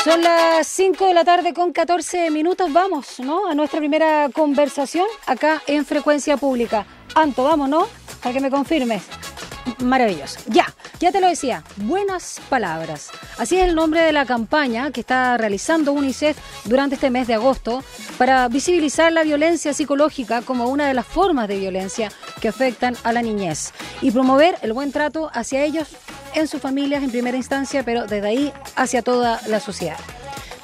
Son las 5 de la tarde con 14 minutos. Vamos, ¿no?, a nuestra primera conversación acá en Frecuencia Pública. Anto, vamos, ¿no? Para que me confirmes. Maravilloso. Ya te lo decía, buenas palabras. Así es el nombre de la campaña que está realizando UNICEF durante este mes de agosto para visibilizar la violencia psicológica como una de las formas de violencia que afectan a la niñez y promover el buen trato hacia ellos en sus familias en primera instancia, pero desde ahí hacia toda la sociedad.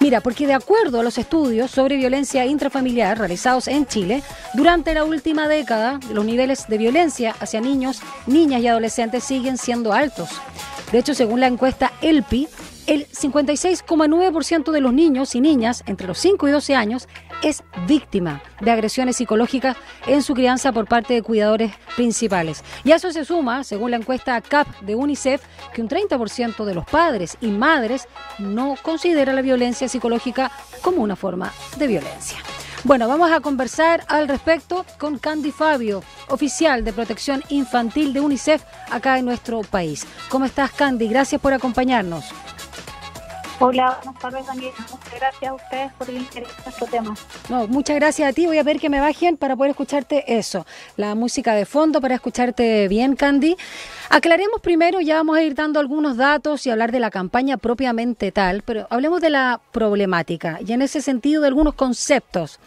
Mira, porque de acuerdo a los estudios sobre violencia intrafamiliar realizados en Chile, durante la última década, los niveles de violencia hacia niños, niñas y adolescentes siguen siendo altos. De hecho, según la encuesta ELPI, el 56,9% de los niños y niñas entre los 5 y 12 años es víctima de agresiones psicológicas en su crianza por parte de cuidadores principales. Y a eso se suma, según la encuesta CAP de UNICEF, que un 30% de los padres y madres no considera la violencia psicológica como una forma de violencia. Bueno, vamos a conversar al respecto con Candy Fabio, oficial de protección infantil de UNICEF acá en nuestro país. ¿Cómo estás, Candy? Gracias por acompañarnos. Hola, buenas tardes, Daniela. Muchas gracias a ustedes por el interés en nuestro tema. No, muchas gracias a ti. Voy a pedir que me bajen para poder escucharte eso. La música de fondo para escucharte bien, Candy. Aclaremos primero, ya vamos a ir dando algunos datos y hablar de la campaña propiamente tal, pero hablemos de la problemática y en ese sentido de algunos conceptos.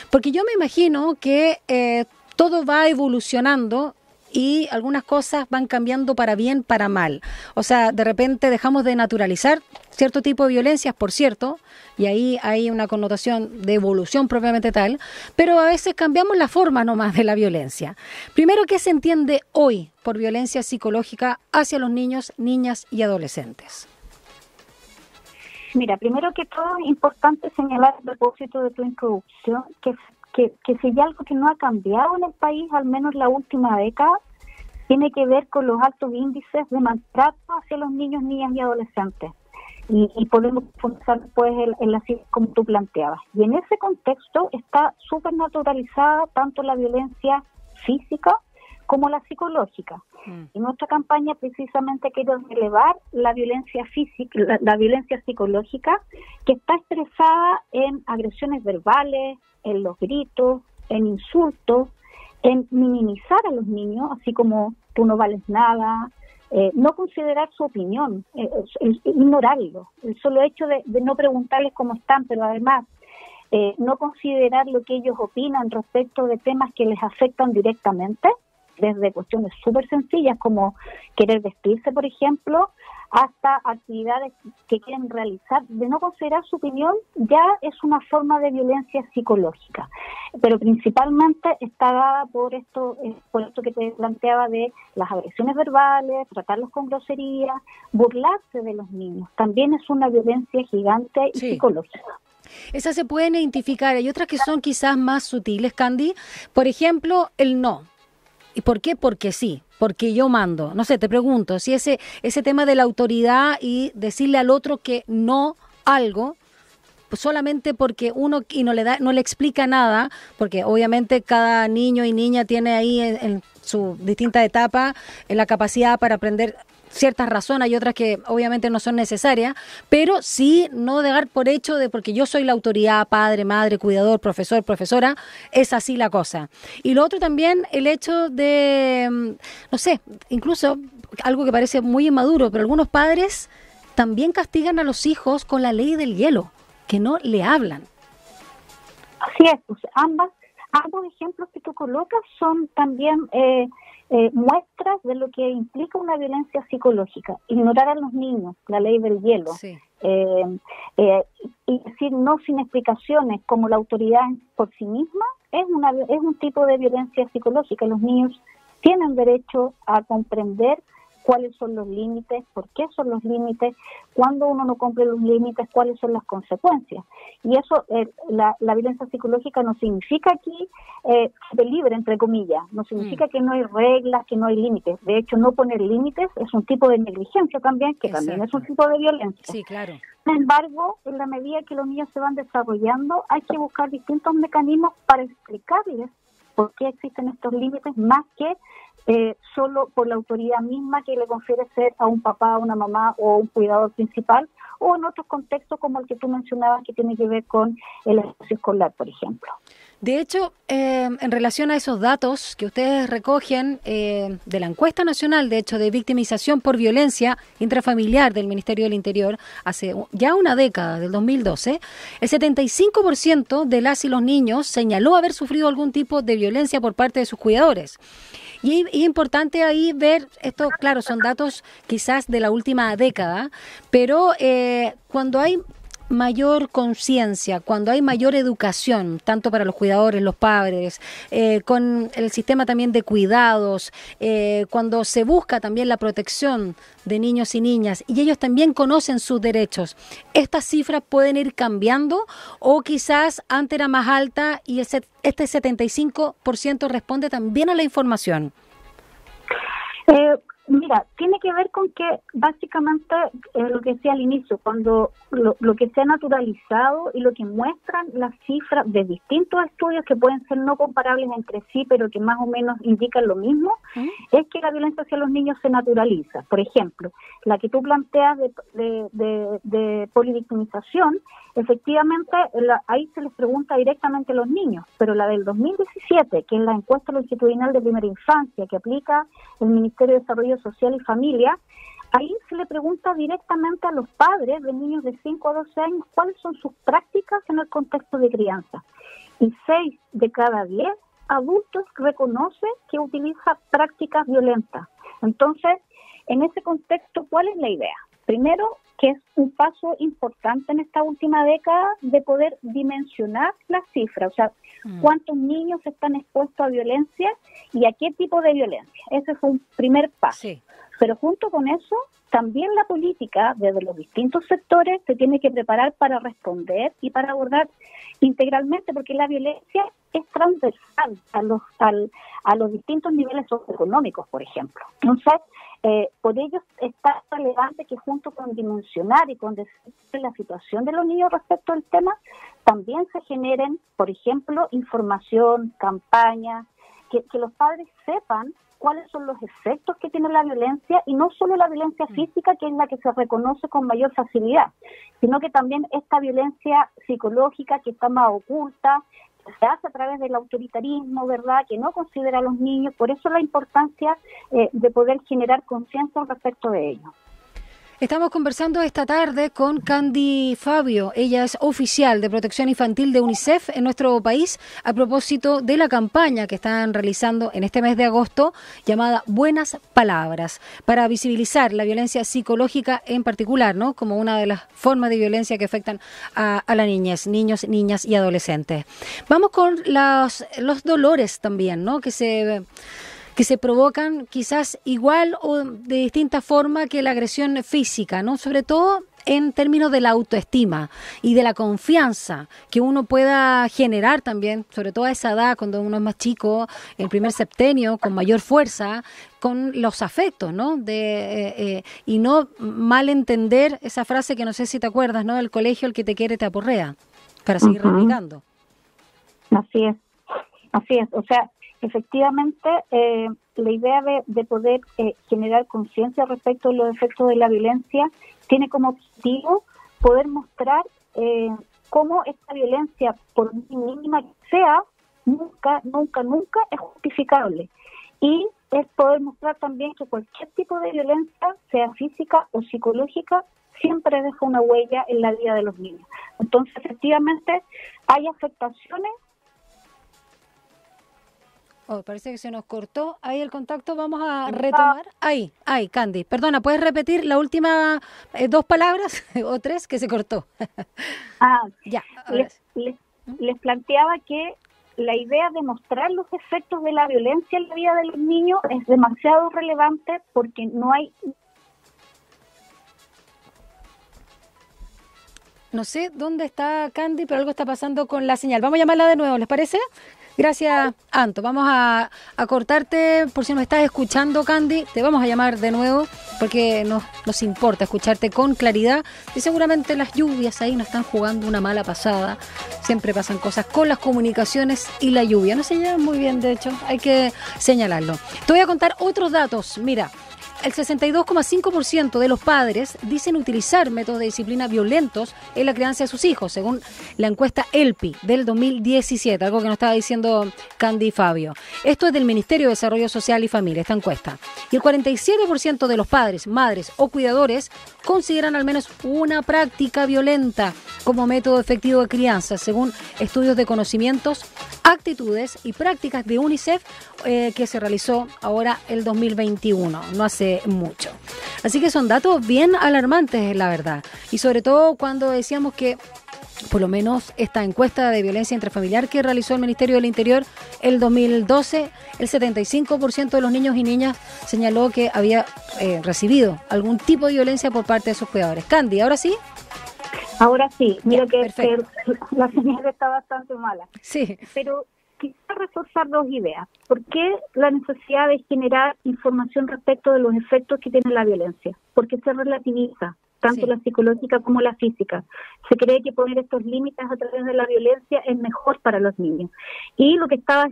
Porque yo me imagino que todo va evolucionando y algunas cosas van cambiando para bien, para mal. O sea, de repente dejamos de naturalizar cierto tipo de violencias, por cierto, y ahí hay una connotación de evolución propiamente tal, pero a veces cambiamos la forma nomás de la violencia. Primero, ¿qué se entiende hoy por violencia psicológica hacia los niños, niñas y adolescentes? Mira, primero que todo es importante señalar a propósito de tu introducción que si hay algo que no ha cambiado en el país, al menos la última década, tiene que ver con los altos índices de maltrato hacia los niños, niñas y adolescentes. Y podemos pensar después en la cifra como tú planteabas. Y en ese contexto está súper naturalizada tanto la violencia física como la psicológica. Y nuestra campaña precisamente quiere relevar la violencia física, la violencia psicológica, que está expresada en agresiones verbales, en los gritos, en insultos, en minimizar a los niños, así como tú no vales nada, no considerar su opinión, ignorarlo, el solo hecho de no preguntarles cómo están, pero además no considerar lo que ellos opinan respecto de temas que les afectan directamente, desde cuestiones súper sencillas como querer vestirse, por ejemplo, hasta actividades que quieren realizar, de no considerar su opinión, ya es una forma de violencia psicológica. Pero principalmente está dada por esto que te planteaba de las agresiones verbales, tratarlos con grosería, burlarse de los niños. También es una violencia gigante y psicológica. Esas se pueden identificar. Hay otras que son quizás más sutiles, Candy. Por ejemplo, el no. ¿Y por qué? Porque sí, porque yo mando. No sé, te pregunto, si ese tema de la autoridad y decirle al otro que no algo, pues solamente porque uno y no le explica nada, porque obviamente cada niño y niña tiene ahí en su distinta etapa la capacidad para aprender ciertas razones y otras que obviamente no son necesarias, pero sí no dejar por hecho de porque yo soy la autoridad, padre, madre, cuidador, profesor, profesora, es así la cosa. Y lo otro también, el hecho de, no sé, incluso algo que parece muy inmaduro, pero algunos padres también castigan a los hijos con la ley del hielo, que no le hablan. Así es, pues ambos ejemplos que tú colocas son también muestras de lo que implica una violencia psicológica. Ignorar a los niños, la ley del hielo, y decir no sin explicaciones, como la autoridad por sí misma, es un tipo de violencia psicológica. Los niños tienen derecho a comprender cuáles son los límites, por qué son los límites, cuando uno no cumple los límites, cuáles son las consecuencias. Y eso, la violencia psicológica no significa aquí de libre, entre comillas, no significa que no hay reglas, que no hay límites. De hecho, no poner límites es un tipo de negligencia también, que también es un tipo de violencia. Sí, claro. Sin embargo, en la medida que los niños se van desarrollando, hay que buscar distintos mecanismos para explicarles por qué existen estos límites, más que solo por la autoridad misma que le confiere ser a un papá, a una mamá o un cuidador principal, o en otros contextos como el que tú mencionabas que tiene que ver con el espacio escolar, por ejemplo. De hecho, en relación a esos datos que ustedes recogen de la encuesta nacional, de hecho, de victimización por violencia intrafamiliar del Ministerio del Interior, hace ya una década, del 2012, el 75% de las y los niños señaló haber sufrido algún tipo de violencia por parte de sus cuidadores. Y es importante ahí ver, esto claro, son datos quizás de la última década, pero cuando hay mayor conciencia, cuando hay mayor educación, tanto para los cuidadores, los padres, con el sistema también de cuidados, cuando se busca también la protección de niños y niñas, y ellos también conocen sus derechos, ¿estas cifras pueden ir cambiando o quizás antes era más alta y este 75% responde también a la información? Mira, tiene que ver con que básicamente lo que decía al inicio, cuando lo que se ha naturalizado y lo que muestran las cifras de distintos estudios que pueden ser no comparables entre sí, pero que más o menos indican lo mismo, es que la violencia hacia los niños se naturaliza. Por ejemplo, la que tú planteas de polivictimización, efectivamente ahí se les pregunta directamente a los niños, pero la del 2017, que es la encuesta longitudinal de primera infancia que aplica el Ministerio de Desarrollo Social y Familia, ahí se le pregunta directamente a los padres de niños de 5 a 12 años cuáles son sus prácticas en el contexto de crianza. Y 6 de cada 10 adultos reconocen que utiliza prácticas violentas. Entonces, en ese contexto, ¿cuál es la idea? Primero, que es un paso importante en esta última década de poder dimensionar las cifras, o sea, cuántos niños están expuestos a violencia y a qué tipo de violencia. Ese fue un primer paso. Sí. Pero junto con eso, también la política, desde los distintos sectores, se tiene que preparar para responder y para abordar integralmente, porque la violencia es transversal a los distintos niveles socioeconómicos, por ejemplo. Entonces, por ello está relevante que junto con dimensionar y con decir la situación de los niños respecto al tema, también se generen, por ejemplo, información, campañas, que los padres sepan cuáles son los efectos que tiene la violencia, y no solo la violencia física, que es la que se reconoce con mayor facilidad, sino que también esta violencia psicológica que está más oculta, que se hace a través del autoritarismo, ¿verdad?, que no considera a los niños. Por eso la importancia de poder generar conciencia respecto de ello. Estamos conversando esta tarde con Candy Fabio. Ella es oficial de protección infantil de UNICEF en nuestro país a propósito de la campaña que están realizando en este mes de agosto llamada Buenas Palabras, para visibilizar la violencia psicológica en particular, ¿no?, como una de las formas de violencia que afectan a la niñez, niños, niñas y adolescentes. Vamos con los dolores también, ¿no?, que se provocan quizás igual o de distinta forma que la agresión física, ¿no? Sobre todo en términos de la autoestima y de la confianza que uno pueda generar también, sobre todo a esa edad, cuando uno es más chico, el primer septenio, con mayor fuerza, con los afectos, ¿no? Y no malentender esa frase que no sé si te acuerdas, ¿no? Del colegio, el que te quiere te aporrea, para seguir replicando. Así es, o sea, efectivamente, la idea de poder generar conciencia respecto a los efectos de la violencia tiene como objetivo poder mostrar cómo esta violencia, por mínima que sea, nunca es justificable. Y es poder mostrar también que cualquier tipo de violencia, sea física o psicológica, siempre deja una huella en la vida de los niños. Entonces, efectivamente, hay afectaciones. Parece que se nos cortó ahí el contacto. Vamos a retomar. Ahí, Candy. Perdona, ¿puedes repetir la última 2 palabras o 3 que se cortó? Ya. Les planteaba que la idea de mostrar los efectos de la violencia en la vida de los niños es demasiado relevante porque no hay... No sé dónde está Candy, pero algo está pasando con la señal. Vamos a llamarla de nuevo, ¿les parece? Gracias, Anto. Vamos a cortarte, por si nos estás escuchando, Candy, te vamos a llamar de nuevo porque nos importa escucharte con claridad y seguramente las lluvias ahí nos están jugando una mala pasada. Siempre pasan cosas con las comunicaciones y la lluvia. No se llevan muy bien, de hecho, hay que señalarlo. Te voy a contar otros datos. Mira, el 62,5% de los padres dicen utilizar métodos de disciplina violentos en la crianza de sus hijos, según la encuesta ELPI del 2017, algo que nos estaba diciendo Candy y Fabio. Esto es del Ministerio de Desarrollo Social y Familia, esta encuesta. Y el 47% de los padres, madres o cuidadores consideran al menos una práctica violenta como método efectivo de crianza, según estudios de conocimientos, actitudes y prácticas de UNICEF que se realizó ahora el 2021, no hace mucho. Así que son datos bien alarmantes, la verdad. Y sobre todo cuando decíamos que por lo menos esta encuesta de violencia intrafamiliar que realizó el Ministerio del Interior el 2012, el 75% de los niños y niñas señaló que había recibido algún tipo de violencia por parte de sus cuidadores. Candy, ¿ahora sí? Ahora sí, mira ya, que la señal está bastante mala. Sí. Pero quisiera reforzar dos ideas. ¿Por qué la necesidad de generar información respecto de los efectos que tiene la violencia? Porque se relativiza, tanto la psicológica como la física. Se cree que poner estos límites a través de la violencia es mejor para los niños. Y lo que estaba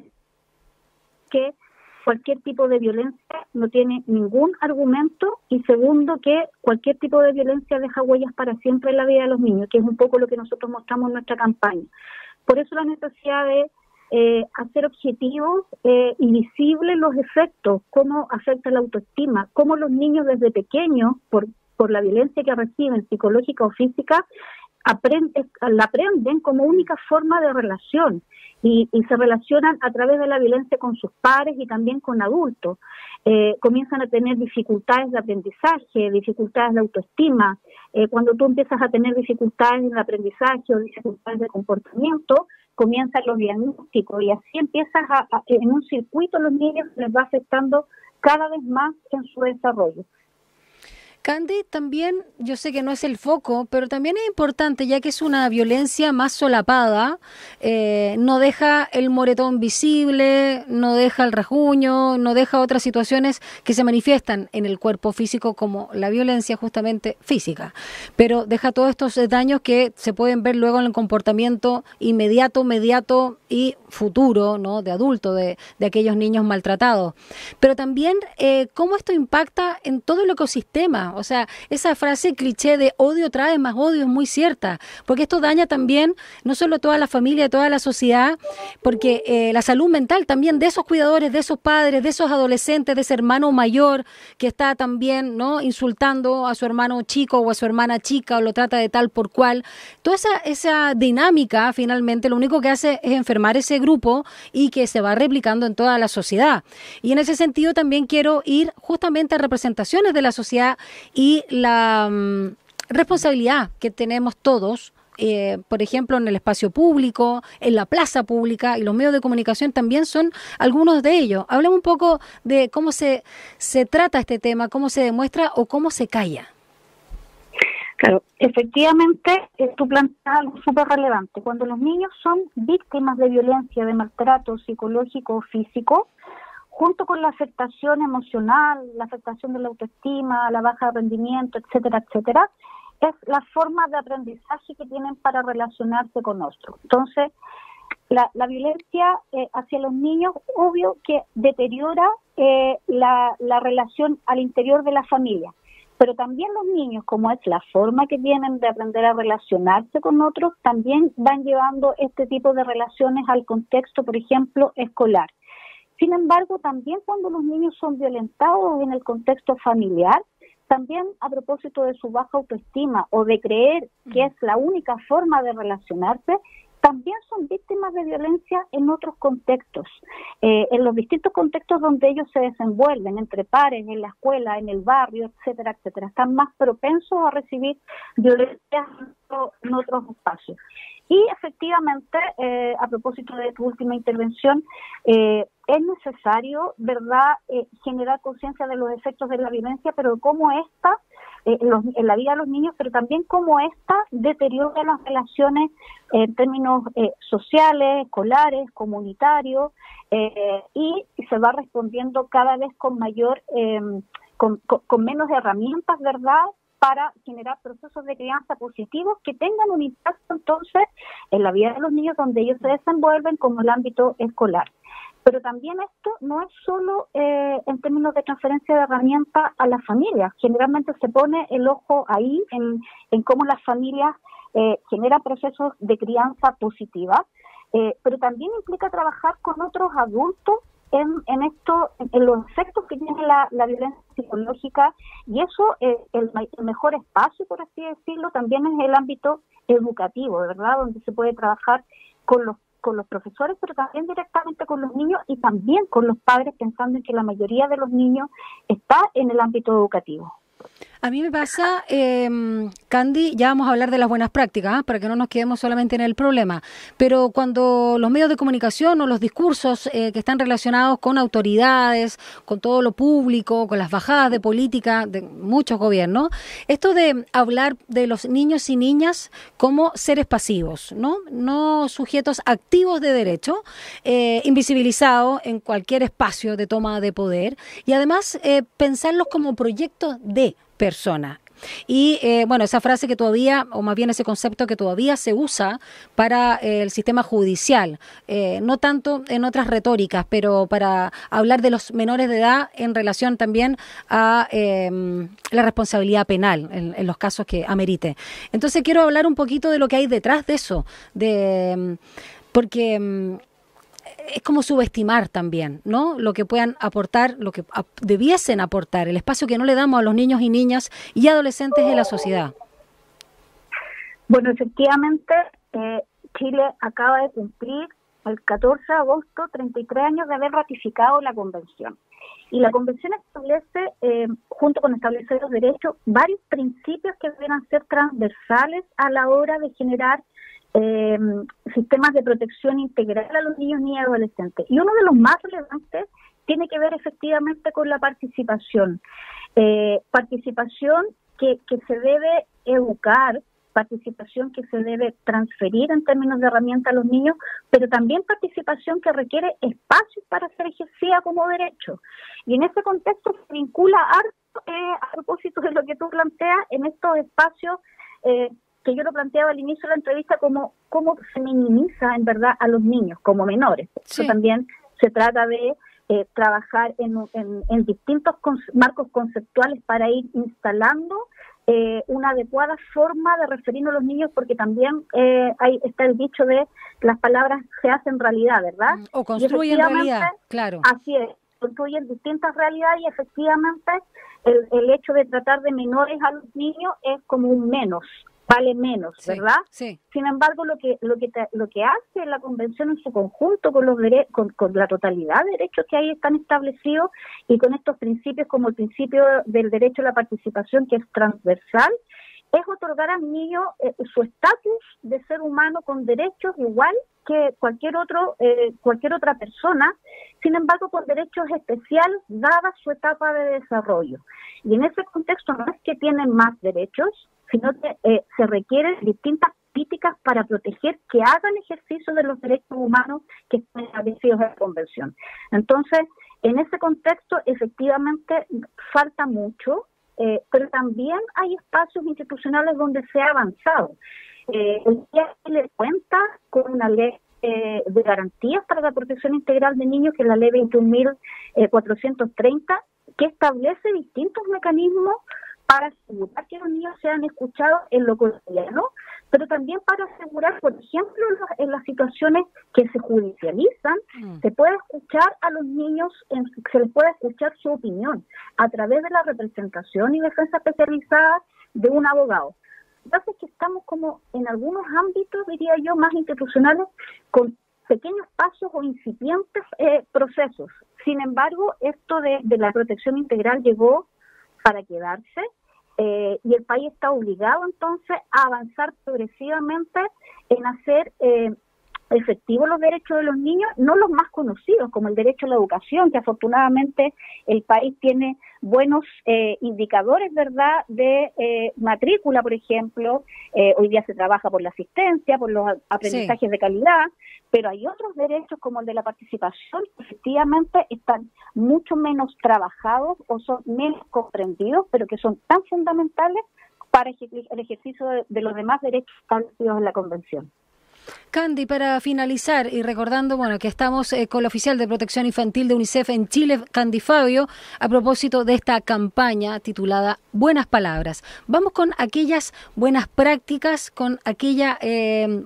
que cualquier tipo de violencia no tiene ningún argumento, y segundo, que cualquier tipo de violencia deja huellas para siempre en la vida de los niños, que es un poco lo que nosotros mostramos en nuestra campaña. Por eso la necesidad de hacer objetivos y visibles los efectos, cómo afecta la autoestima, cómo los niños desde pequeños, por la violencia que reciben, psicológica o física, la aprenden como única forma de relación y se relacionan a través de la violencia con sus pares y también con adultos. Comienzan a tener dificultades de aprendizaje, dificultades de autoestima. Cuando tú empiezas a tener dificultades en el aprendizaje o dificultades de comportamiento, comienzan los diagnósticos y así empiezas en un circuito, los niños les va afectando cada vez más en su desarrollo. Candy, también, yo sé que no es el foco, pero también es importante, ya que es una violencia más solapada, no deja el moretón visible, no deja el rasguño, no deja otras situaciones que se manifiestan en el cuerpo físico como la violencia justamente física, pero deja todos estos daños que se pueden ver luego en el comportamiento inmediato, mediato y futuro, ¿no?, de adulto, de aquellos niños maltratados. Pero también cómo esto impacta en todo el ecosistema. O sea, esa frase cliché de odio trae más odio es muy cierta, porque esto daña también no solo toda la familia, toda la sociedad, porque la salud mental también de esos cuidadores, de esos padres, de esos adolescentes, de ese hermano mayor que está también, ¿no?, insultando a su hermano chico o a su hermana chica o lo trata de tal por cual. Toda esa dinámica finalmente lo único que hace es enfermar ese grupo y que se va replicando en toda la sociedad. Y en ese sentido también quiero ir justamente a representaciones de la sociedad y la responsabilidad que tenemos todos, por ejemplo, en el espacio público, en la plaza pública, y los medios de comunicación también son algunos de ellos. Hablemos un poco de cómo se trata este tema, cómo se demuestra o cómo se calla. Claro, efectivamente, tú planteas algo súper relevante. Cuando los niños son víctimas de violencia, de maltrato psicológico o físico, junto con la afectación emocional, la afectación de la autoestima, la baja de rendimiento, etcétera, etcétera, es la forma de aprendizaje que tienen para relacionarse con otros. Entonces, la violencia hacia los niños, obvio que deteriora la relación al interior de la familia. Pero también los niños, como es la forma que tienen de aprender a relacionarse con otros, también van llevando este tipo de relaciones al contexto, por ejemplo, escolar. Sin embargo, también cuando los niños son violentados en el contexto familiar, también a propósito de su baja autoestima o de creer que es la única forma de relacionarse, también son víctimas de violencia en otros contextos, en los distintos contextos donde ellos se desenvuelven, entre pares, en la escuela, en el barrio, etcétera, etcétera. Están más propensos a recibir violencia en otros espacios. Y efectivamente, a propósito de tu última intervención, es necesario, ¿verdad?, generar conciencia de los efectos de la violencia, pero cómo ésta en la vida de los niños, pero también cómo esta deteriora las relaciones en términos sociales, escolares, comunitarios, y se va respondiendo cada vez con mayor, con menos herramientas, ¿verdad?, para generar procesos de crianza positivos que tengan un impacto entonces en la vida de los niños donde ellos se desenvuelven, como el ámbito escolar. Pero también esto no es solo en términos de transferencia de herramientas a las familias. Generalmente se pone el ojo ahí en cómo las familias generan procesos de crianza positiva, pero también implica trabajar con otros adultos en los efectos que tiene la violencia psicológica, y eso, el mejor espacio, por así decirlo, también es el ámbito educativo, ¿verdad?, donde se puede trabajar con los profesores, pero también directamente con los niños y también con los padres, pensando en que la mayoría de los niños está en el ámbito educativo. A mí me pasa, Candy, ya vamos a hablar de las buenas prácticas, para que no nos quedemos solamente en el problema, pero cuando los medios de comunicación o los discursos que están relacionados con autoridades, con todo lo público, con las bajadas de política de muchos gobiernos, esto de hablar de los niños y niñas como seres pasivos, no sujetos activos de derecho, invisibilizados en cualquier espacio de toma de poder, y además pensarlos como proyectos de persona. Y bueno, esa frase que todavía, o más bien ese concepto que todavía se usa para el sistema judicial, no tanto en otras retóricas, pero para hablar de los menores de edad en relación también a la responsabilidad penal en los casos que amerite. Entonces quiero hablar un poquito de lo que hay detrás de eso, porque es como subestimar también, ¿no?, lo que puedan aportar, lo que debiesen aportar, el espacio que no le damos a los niños y niñas y adolescentes de la sociedad. Bueno, efectivamente, Chile acaba de cumplir el 14 de agosto 33 años de haber ratificado la Convención. Y la Convención establece, junto con establecer los derechos, varios principios que deben ser transversales a la hora de generar sistemas de protección integral a los niños y adolescentes. Y uno de los más relevantes tiene que ver efectivamente con la participación. Participación que se debe educar, participación que se debe transferir en términos de herramienta a los niños, pero también participación que requiere espacios para ser ejercida como derecho. Y en ese contexto se vincula a propósito de lo que tú planteas en estos espacios, que yo lo planteaba al inicio de la entrevista, como cómo se minimiza en verdad a los niños como menores. Sí. Eso también se trata de trabajar en distintos marcos conceptuales para ir instalando una adecuada forma de referirnos a los niños, porque también ahí está el dicho de las palabras se hacen realidad, ¿verdad? O construyen realidad, claro. Así es, construyen distintas realidades, y efectivamente el hecho de tratar de menores a los niños es como un menos, vale menos, ¿verdad? Sí. Sin embargo, lo que hace la Convención en su conjunto con con la totalidad de derechos que ahí están establecidos, y con estos principios como el principio del derecho a la participación, que es transversal, es otorgar al niño su estatus de ser humano con derechos igual que cualquier otra persona, sin embargo con derechos especiales dada su etapa de desarrollo. Y en ese contexto no es que tienen más derechos, sino que se requieren distintas políticas para proteger que hagan ejercicio de los derechos humanos que están establecidos en la Convención. Entonces, en ese contexto, efectivamente, falta mucho, pero también hay espacios institucionales donde se ha avanzado. El día que le cuenta con una ley de garantías para la protección integral de niños, que es la ley 21.430, que establece distintos mecanismos para asegurar que los niños sean escuchados en lo cotidiano, pero también para asegurar, por ejemplo, en las situaciones que se judicializan, se puede escuchar a los niños, se les puede escuchar su opinión a través de la representación y defensa especializada de un abogado. Entonces, que estamos como en algunos ámbitos, diría yo, más institucionales, con pequeños pasos o incipientes procesos. Sin embargo, esto de la protección integral llegó para quedarse, y el país está obligado entonces a avanzar progresivamente en hacer efectivos los derechos de los niños, no los más conocidos, como el derecho a la educación, que afortunadamente el país tiene buenos indicadores, ¿verdad?, de matrícula, por ejemplo. Hoy día se trabaja por la asistencia, por los aprendizajes de calidad, pero hay otros derechos como el de la participación que efectivamente están mucho menos trabajados o son menos comprendidos, pero que son tan fundamentales para el ejercicio de los demás derechos establecidos en la Convención. Candy, para finalizar y recordando, bueno, que estamos con la oficial de protección infantil de UNICEF en Chile, Candy Fabio, a propósito de esta campaña titulada Buenas Palabras. Vamos con aquellas buenas prácticas, con aquella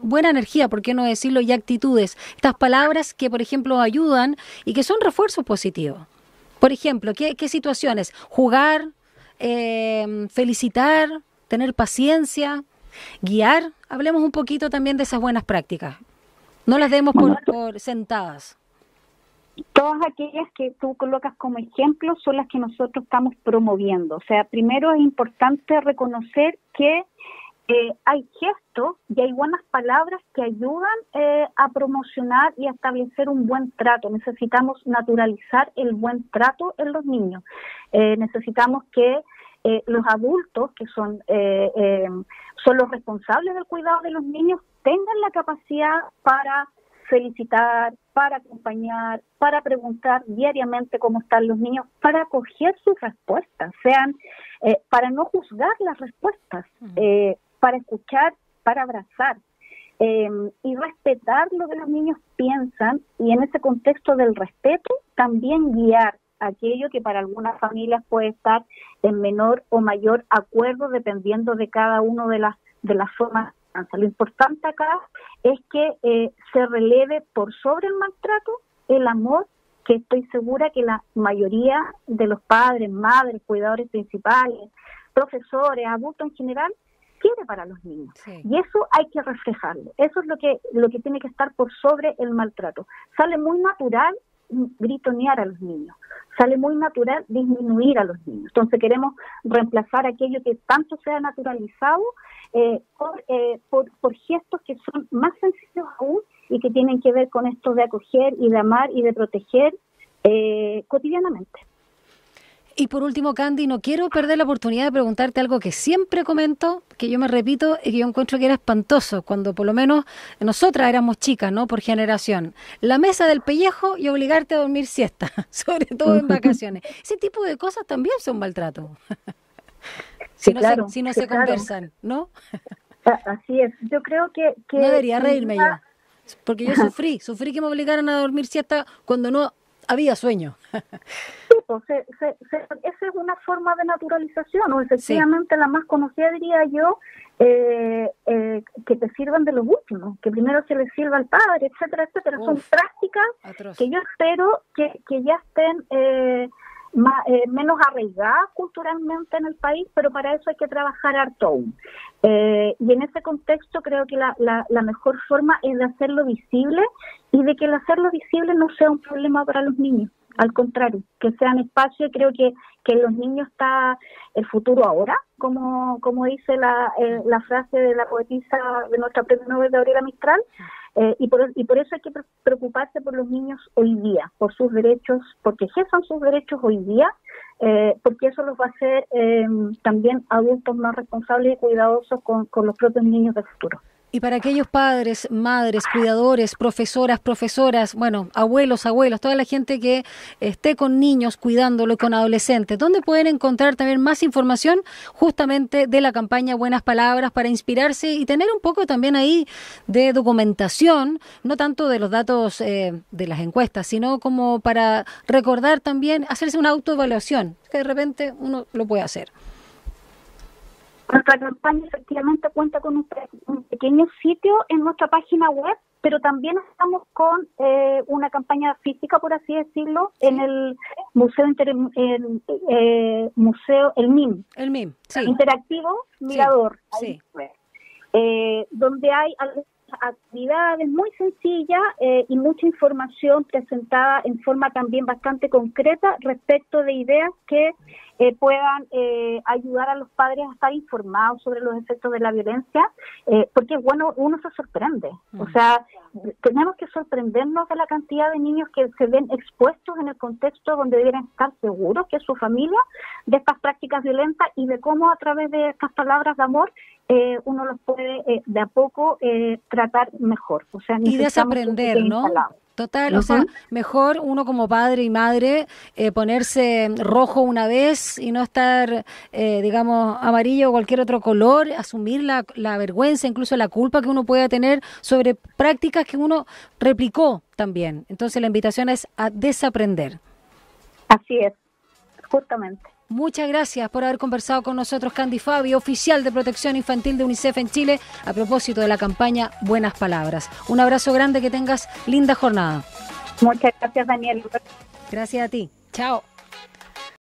buena energía, por qué no decirlo, y actitudes. Estas palabras que, por ejemplo, ayudan y que son refuerzos positivos. Por ejemplo, ¿qué situaciones? Jugar, felicitar, tener paciencia, guiar. Hablemos un poquito también de esas buenas prácticas. No las demos por sentadas. Todas aquellas que tú colocas como ejemplo son las que nosotros estamos promoviendo. O sea, primero es importante reconocer que hay gestos y hay buenas palabras que ayudan a promocionar y a establecer un buen trato. Necesitamos naturalizar el buen trato en los niños. Necesitamos que los adultos, que son los responsables del cuidado de los niños, tengan la capacidad para felicitar, para acompañar, para preguntar diariamente cómo están los niños, para acoger sus respuestas, para no juzgar las respuestas, para escuchar, para abrazar y respetar lo que los niños piensan, y en ese contexto del respeto también guiar aquello que para algunas familias puede estar en menor o mayor acuerdo dependiendo de cada una de las formas. Lo importante acá es que se releve por sobre el maltrato el amor que estoy segura que la mayoría de los padres, madres, cuidadores principales, profesores, adultos en general, quiere para los niños. Sí. Y eso hay que reflejarlo. Eso es lo que tiene que estar por sobre el maltrato. Sale muy natural gritonear a los niños, sale muy natural disminuir a los niños. Entonces queremos reemplazar aquello que tanto se ha naturalizado por gestos que son más sencillos aún y que tienen que ver con esto de acoger y de amar y de proteger cotidianamente. Y por último, Candy, no quiero perder la oportunidad de preguntarte algo que siempre comento, que yo me repito y que yo encuentro que era espantoso cuando por lo menos nosotras éramos chicas, ¿no? Por generación. La mesa del pellejo y obligarte a dormir siesta, sobre todo en vacaciones. Ese tipo de cosas también son maltrato. Si no se conversan, ¿no? Así es. Yo creo que no debería reírme yo, porque yo sufrí que me obligaran a dormir siesta cuando no había sueño. Sí, pues, esa es una forma de naturalización, o efectivamente sí. La más conocida, diría yo, que te sirvan de los últimos, que primero se les sirva al padre, etcétera, etcétera. Uf, son prácticas atroz. Que yo espero que ya estén menos arraigadas culturalmente en el país, pero para eso hay que trabajar harto aún. Y en ese contexto creo que la mejor forma es de hacerlo visible y de que el hacerlo visible no sea un problema para los niños. Al contrario, que sean espacio, y creo que en los niños está el futuro ahora, como dice la frase de la poetisa de nuestra premio Nobel, Gabriela Mistral, y por eso hay que preocuparse por los niños hoy día, por sus derechos, porque ejerzan sus derechos hoy día, porque eso los va a hacer también adultos más responsables y cuidadosos con los propios niños del futuro. Y para aquellos padres, madres, cuidadores, profesoras, bueno, abuelos, toda la gente que esté con niños cuidándolo y con adolescentes, ¿dónde pueden encontrar también más información justamente de la campaña Buenas Palabras para inspirarse y tener un poco también ahí de documentación, no tanto de los datos de las encuestas, sino como para recordar también, hacerse una autoevaluación, que de repente uno lo puede hacer? Nuestra campaña efectivamente cuenta con un pequeño sitio en nuestra página web, pero también estamos con una campaña física, por así decirlo, en el museo, el MIM, sí. Interactivo Mirador, sí. Donde hay actividades muy sencillas y mucha información presentada en forma también bastante concreta respecto de ideas que puedan ayudar a los padres a estar informados sobre los efectos de la violencia, porque bueno, uno se sorprende. O sea, tenemos que sorprendernos de la cantidad de niños que se ven expuestos en el contexto donde deben estar seguros que es su familia de estas prácticas violentas y de cómo a través de estas palabras de amor uno los puede de a poco tratar mejor. O sea, y desaprender, ¿no? Total, o sea, mejor uno como padre y madre ponerse rojo una vez y no estar, digamos, amarillo o cualquier otro color, asumir la vergüenza, incluso la culpa que uno pueda tener sobre prácticas que uno replicó también. Entonces la invitación es a desaprender. Así es, justamente. Muchas gracias por haber conversado con nosotros, Candy Fabi, oficial de protección infantil de UNICEF en Chile, a propósito de la campaña Buenas Palabras. Un abrazo grande, que tengas linda jornada. Muchas gracias, Daniel. Gracias a ti. Chao.